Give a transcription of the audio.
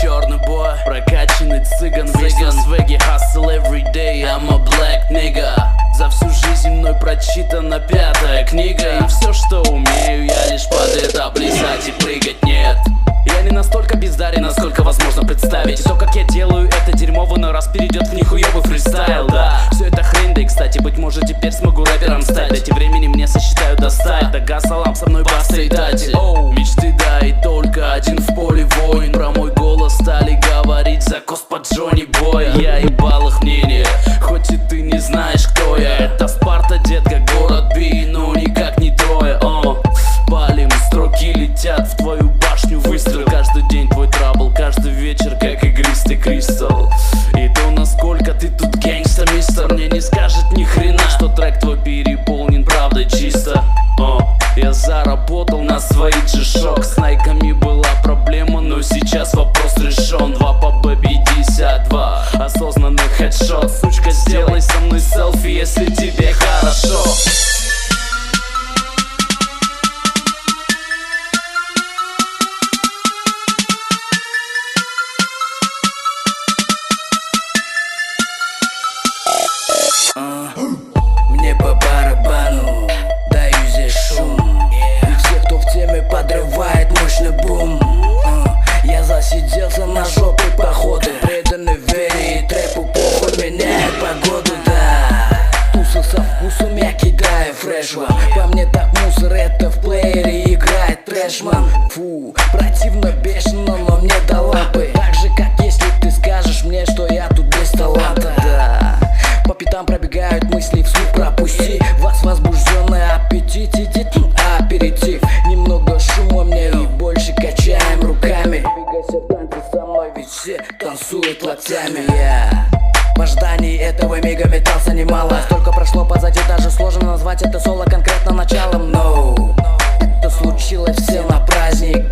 Черный бой, прокачанный цыган, весь свеги, hustle every day, I'm a black nigga. За всю жизнь мной прочитана 5-я книга, и все, что умею, я лишь под это плясать и прыгать, нет. Я не настолько бездарен, насколько возможно представить. И то, как я делаю это дерьмово, но раз перейдет в нихуёвый фристайл, да. Все это хрень, да и кстати, быть может теперь смогу рэпером стать. Дайте времени, мне сосчитаю до 100. Дага салам, со мной бас-соедатель. Мечты, да, и только один в поле воин. Про мой голос стали говорить закос под Джонни Боя. Я ебал их мнение, хоть и ты не знаешь, кто я. Это Спарта, детка, город Би, но никак не трое. Палим, строки летят в твою башню, выстрел. Каждый день твой трабл, каждый вечер как игристый кристалл. И то, насколько ты тут гэнгста, мистер, мне не скажет ни хрена, что трек твой переполнен правдой чисто. Я заработал на свои G-Shock. С найками была проблема, но сейчас вопрос решен. 2 по B52, осознанный хедшот. Сучка, сделай со мной селфи, если тебе хорошо. Мне по барабану, даю здесь шум. И все, кто в теме, подрывает мощный бум. Я засиделся на жопе походу, преданный вере и трэпу, похуй меняет погоду, да. Тусы со вкусом я кидаю фрешман. По мне так мусор, это в плеере играет трэшман. Фу, противно, бешено, но мне до лампы. Так же, как если ты скажешь мне, что я тут без таланта, да. По пятам пробегают мысли, вслух пропусти. Вас возбужденный аппетит, идет аперитив. Немного шума мне и больше качаем руками. Двигайся в танце со мной, ведь все танцуют локтями. Я в ожидании этого мига метался немало. Столько прошло позади, даже сложно назвать это соло конкретно началом. Но это случилось все на праздник.